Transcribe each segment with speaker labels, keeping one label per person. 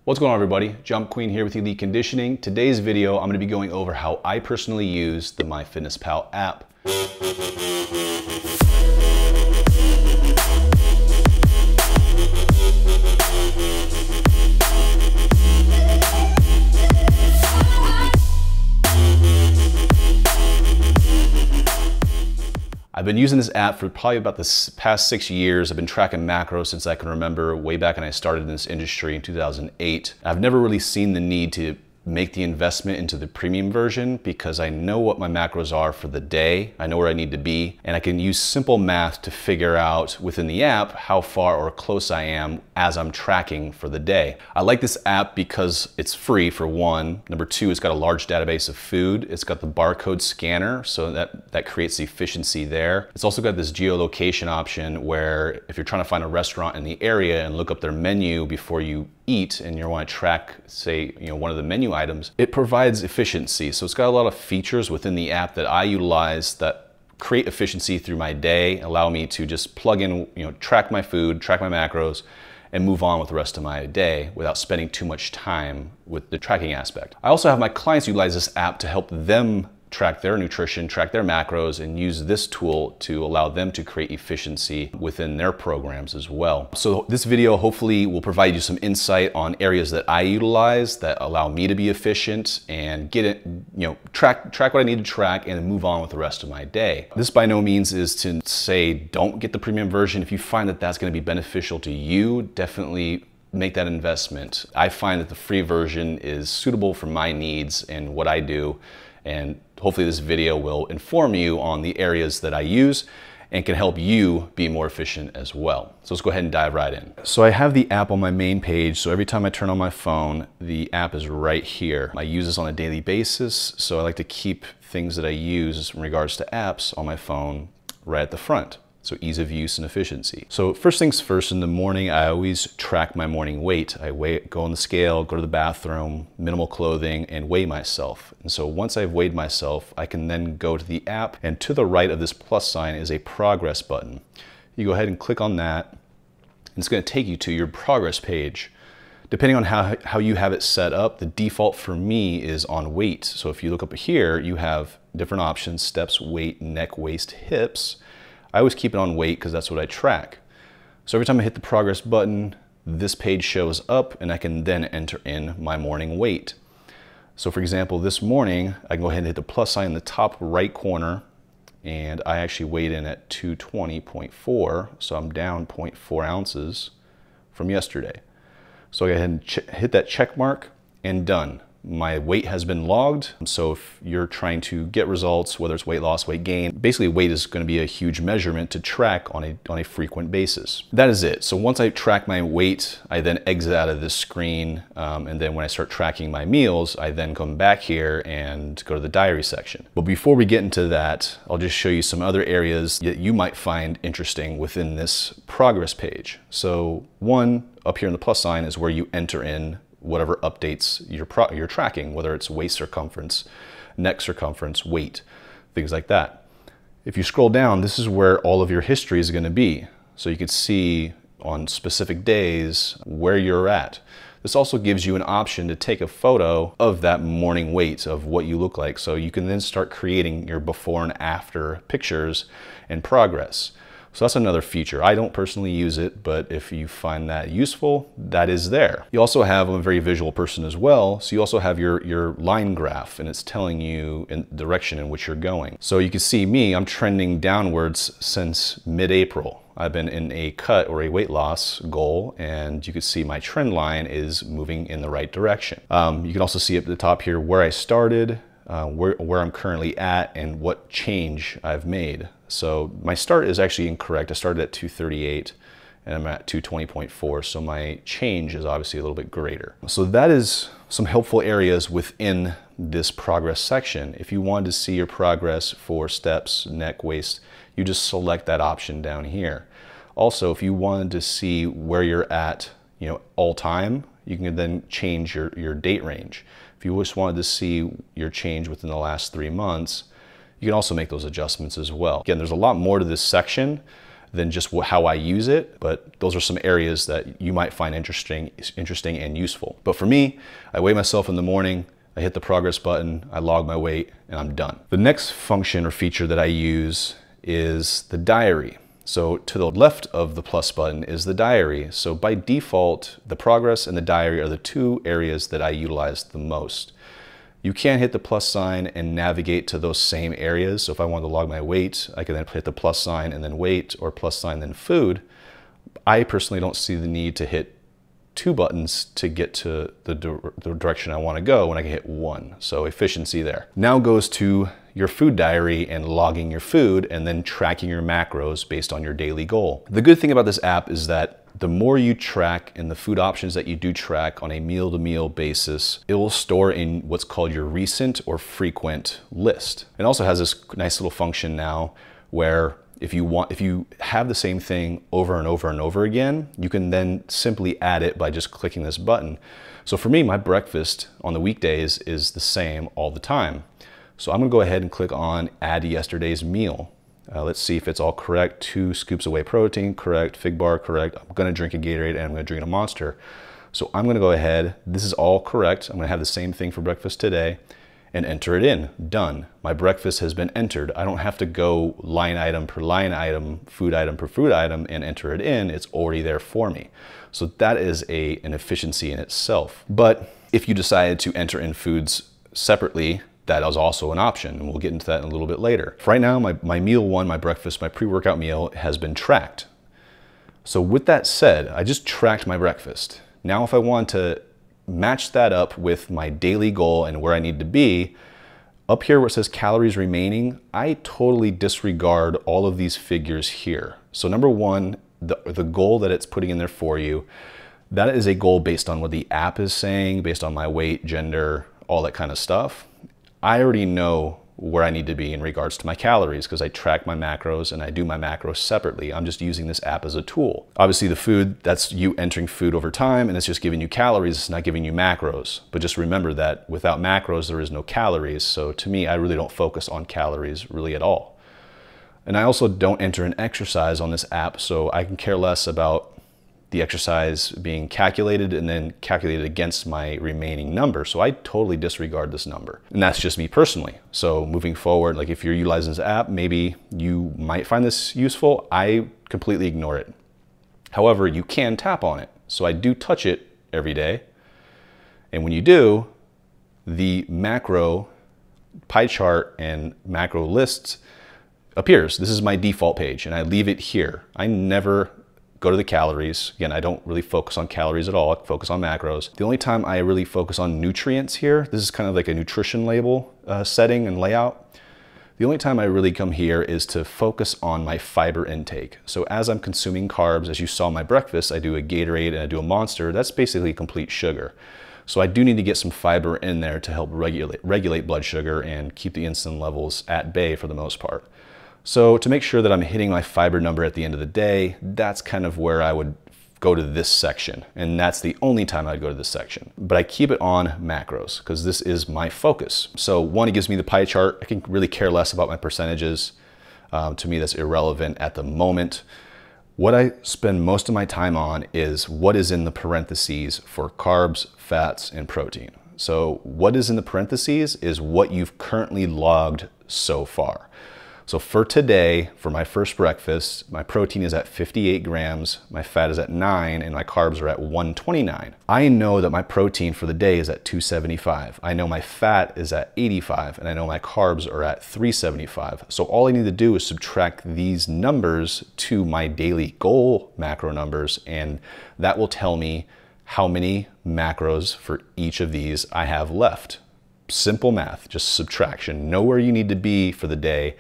Speaker 1: What's going on, everybody? Jon McQueen here with Elite Conditioning. Today's video, I'm going to be going over how I personally use the MyFitnessPal app. I've been using this app for probably about the past 6 years. I've been tracking macros since I can remember, way back when I started in this industry in 2008. I've never really seen the need to make the investment into the premium version because I know what my macros are for the day. I know where I need to be, and I can use simple math to figure out within the app how far or close I am as I'm tracking for the day. I like this app because it's free, for one. Number two, it's got a large database of food. It's got the barcode scanner, so that creates the efficiency there. It's also got this geolocation option where if you're trying to find a restaurant in the area and look up their menu before you eat and you want to track, say, one of the menu items, it provides efficiency. So it's got a lot of features within the app that I utilize that create efficiency through my day, allow me to just plug in, track my food, track my macros, and move on with the rest of my day without spending too much time with the tracking aspect. I also have my clients utilize this app to help them track their nutrition, track their macros, and use this tool to allow them to create efficiency within their programs as well. So this video hopefully will provide you some insight on areas that I utilize that allow me to be efficient and get it, track what I need to track and then move on with the rest of my day. This by no means is to say don't get the premium version. If you find that that's going to be beneficial to you, definitely make that investment. I find that the free version is suitable for my needs and what I do, and hopefully this video will inform you on the areas that I use and can help you be more efficient as well. So let's go ahead and dive right in. So I have the app on my main page, so every time I turn on my phone, the app is right here. I use this on a daily basis, so I like to keep things that I use in regards to apps on my phone right at the front. So ease of use and efficiency. So first things first, in the morning, I always track my morning weight. I go on the scale, go to the bathroom, minimal clothing, and weigh myself. And so once I've weighed myself, I can then go to the app, and to the right of this plus sign is a progress button. You go ahead and click on that, and it's gonna take you to your progress page. Depending on how you have it set up, the default for me is on weight. So if you look up here, you have different options: steps, weight, neck, waist, hips. I always keep it on weight because that's what I track. So every time I hit the progress button, this page shows up and I can then enter in my morning weight. So for example, this morning, I can go ahead and hit the plus sign in the top right corner, and I actually weighed in at 220.4, so I'm down 0.4 ounces from yesterday. So I go ahead and hit that check mark and done. My weight has been logged. So if you're trying to get results, whether it's weight loss, weight gain, basically weight is going to be a huge measurement to track on a frequent basis. That is it. So once I track my weight, I then exit out of this screen. And then when I start tracking my meals, I then come back here and go to the diary section. But before we get into that, I'll just show you some other areas that you might find interesting within this progress page. So one, up here in the plus sign, is where you enter in whatever updates you're tracking, whether it's waist circumference, neck circumference, weight, things like that. If you scroll down, this is where all of your history is going to be. So you can see on specific days where you're at. This also gives you an option to take a photo of that morning weight, of what you look like. So you can then start creating your before and after pictures and progress. So that's another feature. I don't personally use it, but if you find that useful, that is there. You also have, I'm a very visual person as well, so you also have your line graph, and it's telling you in the direction in which you're going. So you can see me, I'm trending downwards since mid-April. I've been in a cut or a weight loss goal, and you can see my trend line is moving in the right direction. You can also see at the top here where I started, where I'm currently at, and what change I've made. So my start is actually incorrect. I started at 238 and I'm at 220.4. So my change is obviously a little bit greater. So that is some helpful areas within this progress section. If you wanted to see your progress for steps, neck, waist, you just select that option down here. Also, if you wanted to see where you're at, all time, you can then change your date range. If you just wanted to see your change within the last 3 months, you can also make those adjustments as well. Again, there's a lot more to this section than just how I use it, but those are some areas that you might find interesting and useful. But for me, I weigh myself in the morning, I hit the progress button, I log my weight, and I'm done. The next function or feature that I use is the diary. So to the left of the plus button is the diary. So by default, the progress and the diary are the two areas that I utilize the most. You can hit the plus sign and navigate to those same areas. So if I want to log my weight, I can then hit the plus sign and then weight, or plus sign then food. I personally don't see the need to hit two buttons to get to the direction I want to go when I can hit one. So efficiency there. Now goes to your food diary and logging your food and then tracking your macros based on your daily goal. The good thing about this app is that the more you track and the food options that you do track on a meal-to-meal basis, it will store in what's called your recent or frequent list. It also has this nice little function now where if you have the same thing over and over and over again, you can then simply add it by just clicking this button. So for me, my breakfast on the weekdays is the same all the time. So I'm gonna go ahead and click on add yesterday's meal. Let's see if it's all correct. 2 scoops of whey protein, correct. Fig bar, correct. I'm gonna drink a Gatorade and I'm gonna drink a Monster. So I'm gonna go ahead, this is all correct. I'm gonna have the same thing for breakfast today and enter it in, done. My breakfast has been entered. I don't have to go line item per line item, food item per food item and enter it in. It's already there for me. So that is an efficiency in itself. But if you decided to enter in foods separately, that is also an option, and we'll get into that in a little bit later. For right now, my meal one, my breakfast, my pre-workout meal has been tracked. So with that said, I just tracked my breakfast. Now if I want to match that up with my daily goal and where I need to be, up here where it says calories remaining, I totally disregard all of these figures here. So number one, the goal that it's putting in there for you, that is a goal based on what the app is saying, based on my weight, gender, all that kind of stuff. I already know where I need to be in regards to my calories because I track my macros and I do my macros separately. I'm just using this app as a tool. Obviously the food, that's you entering food over time and it's just giving you calories, it's not giving you macros. But just remember that without macros, there is no calories. So to me, I really don't focus on calories really at all. And I also don't enter an exercise on this app, so I can care less about the exercise being calculated and then calculated against my remaining number. So I totally disregard this number. And that's just me personally. So moving forward, like if you're utilizing this app, maybe you might find this useful. I completely ignore it. However, you can tap on it. So I do touch it every day. And when you do, the macro pie chart and macro lists appears. This is my default page and I leave it here. I never go to the calories. Again, I don't really focus on calories at all. I focus on macros. The only time I really focus on nutrients here, this is kind of like a nutrition label setting and layout. The only time I really come here is to focus on my fiber intake. So as I'm consuming carbs, as you saw in my breakfast, I do a Gatorade and I do a Monster. That's basically complete sugar. So I do need to get some fiber in there to help regulate blood sugar and keep the insulin levels at bay for the most part. So to make sure that I'm hitting my fiber number at the end of the day, that's kind of where I would go to this section. And that's the only time I'd go to this section. But I keep it on macros because this is my focus. So one, it gives me the pie chart. I can really care less about my percentages. To me, that's irrelevant at the moment. What I spend most of my time on is what is in the parentheses for carbs, fats, and protein. So what is in the parentheses is what you've currently logged so far. So for today, for my first breakfast, my protein is at 58 grams, my fat is at 9, and my carbs are at 129. I know that my protein for the day is at 275. I know my fat is at 85, and I know my carbs are at 375. So all I need to do is subtract these numbers to my daily goal macro numbers, and that will tell me how many macros for each of these I have left. Simple math, just subtraction. Know where you need to be for the day.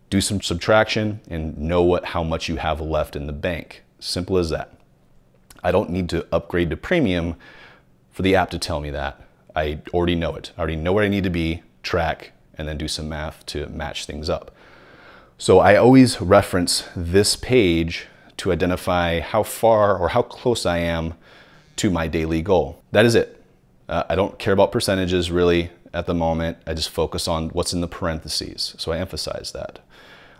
Speaker 1: Do some subtraction and know how much you have left in the bank. Simple as that. I don't need to upgrade to premium for the app to tell me that. I already know it. I already know where I need to be, track, and then do some math to match things up. So I always reference this page to identify how far or how close I am to my daily goal. That is it. I don't care about percentages really at the moment. I just focus on what's in the parentheses. So I emphasize that.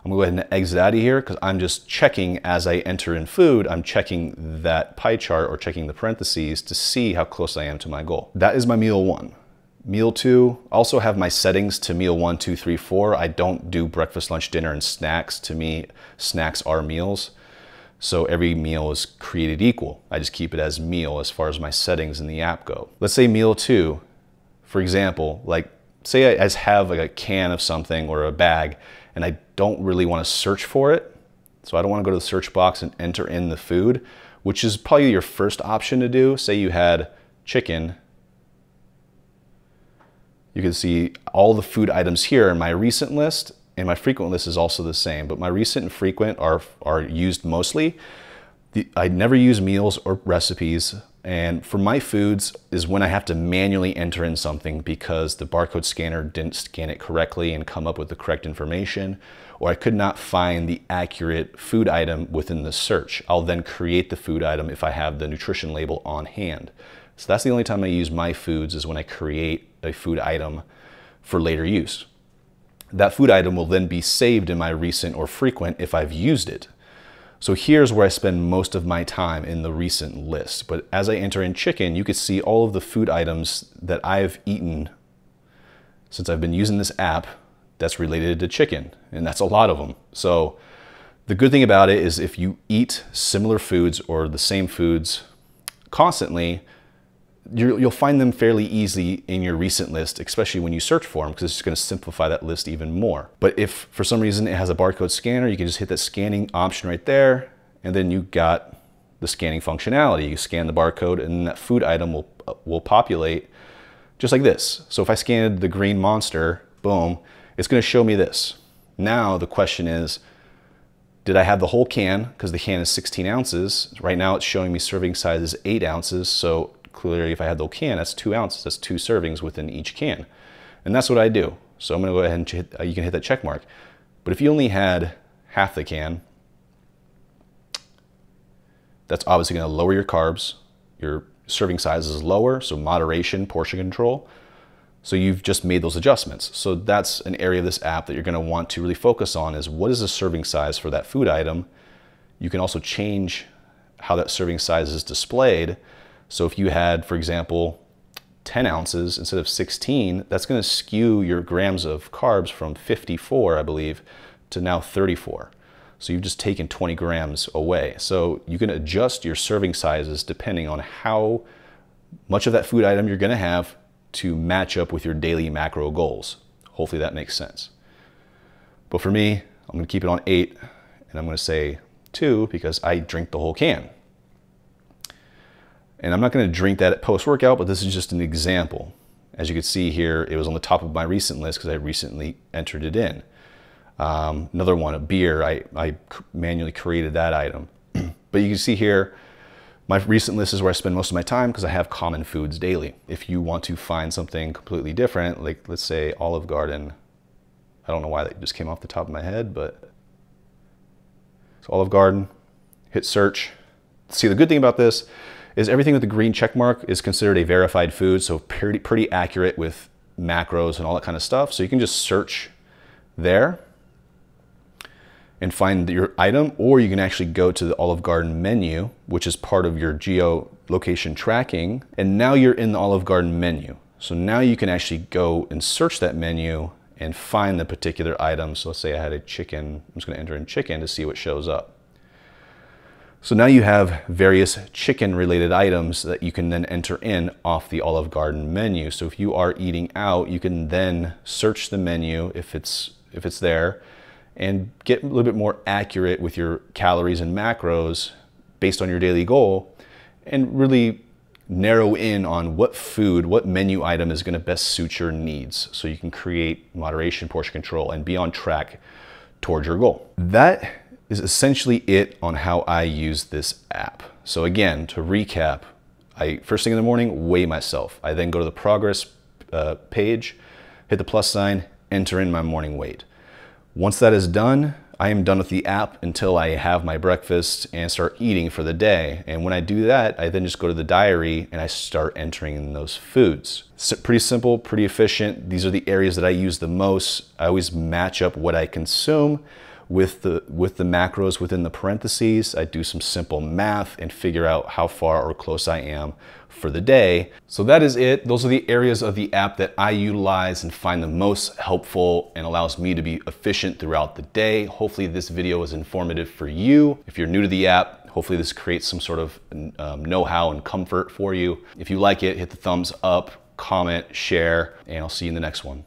Speaker 1: I'm gonna go ahead and exit out of here because I'm just checking as I enter in food, I'm checking that pie chart or checking the parentheses to see how close I am to my goal. That is my meal 1. Meal 2, also have my settings to meal 1, 2, 3, 4. I don't do breakfast, lunch, dinner, and snacks. To me, snacks are meals. So every meal is created equal. I just keep it as meal as far as my settings in the app go. Let's say meal 2, for example, like say I have like a can of something or a bag and I don't really want to search for it. So I don't want to go to the search box and enter in the food, which is probably your first option to do. Say you had chicken. You can see all the food items here in my recent list, and my frequent list is also the same, but my recent and frequent are used mostly. I never use meals or recipes, and for my foods is when I have to manually enter in something because the barcode scanner didn't scan it correctly and come up with the correct information, or I could not find the accurate food item within the search. I'll then create the food item if I have the nutrition label on hand. So that's the only time I use my foods is when I create a food item for later use. That food item will then be saved in my recent or frequent if I've used it. So here's where I spend most of my time in the recent list. But as I enter in chicken, you can see all of the food items that I've eaten since I've been using this app that's related to chicken, and that's a lot of them. So the good thing about it is if you eat similar foods or the same foods constantly, you'll find them fairly easy in your recent list, especially when you search for them, because it's just going to simplify that list even more. But if for some reason it has a barcode scanner, you can just hit that scanning option right there, and then you got the scanning functionality. You scan the barcode and that food item will populate just like this. So if I scanned the green monster, boom, it's going to show me this. Now the question is, did I have the whole can? Because the can is 16 ounces. Right now it's showing me serving size is 8 ounces. So clearly if I had the whole can, that's 2 ounces. That's 2 servings within each can. And that's what I do. So I'm going to go ahead and you can hit that check mark. But if you only had half the can, that's obviously going to lower your carbs. Your serving size is lower, so moderation, portion control. So you've just made those adjustments. So that's an area of this app that you're going to want to really focus on is what is the serving size for that food item. You can also change how that serving size is displayed. So if you had, for example, 10 ounces instead of 16, that's going to skew your grams of carbs from 54, I believe, to now 34. So you've just taken 20 grams away. So you can adjust your serving sizes depending on how much of that food item you're going to have to match up with your daily macro goals. Hopefully that makes sense. But for me, I'm going to keep it on 8, and I'm going to say 2 because I drink the whole can. And I'm not going to drink that at post-workout, but this is just an example. As you can see here, it was on the top of my recent list because I recently entered it in. Another one, a beer, I manually created that item. But you can see here, my recent list is where I spend most of my time because I have common foods daily. If you want to find something completely different, like let's say Olive Garden, I don't know why that just came off the top of my head, but so Olive Garden, hit search. See, the good thing about this is everything with the green check mark is considered a verified food, so pretty accurate with macros and all that kind of stuff. So you can just search there and find your item, or you can actually go to the Olive Garden menu, which is part of your geolocation tracking, and now you're in the Olive Garden menu. So now you can actually go and search that menu and find the particular item. So let's say I had a chicken, I'm just gonna enter in chicken to see what shows up. So now you have various chicken related items that you can then enter in off the Olive Garden menu. So if you are eating out, you can then search the menu if it's there, and get a little bit more accurate with your calories and macros based on your daily goal, and really narrow in on what food, what menu item is going to best suit your needs, so you can create moderation, portion control, and be on track towards your goal. That is essentially it on how I use this app. So again, to recap, first thing in the morning, weigh myself. I then go to the progress page, hit the plus sign, enter in my morning weight. Once that is done, I am done with the app until I have my breakfast and start eating for the day. And when I do that, I then just go to the diary and I start entering in those foods. So pretty simple, pretty efficient. These are the areas that I use the most. I always match up what I consume with the macros within the parentheses. I do some simple math and figure out how far or close I am for the day. So that is it. Those are the areas of the app that I utilize and find the most helpful and allows me to be efficient throughout the day. Hopefully this video is informative for you. If you're new to the app, hopefully this creates some sort of know-how and comfort for you. If you like it, hit the thumbs up, comment, share, and I'll see you in the next one.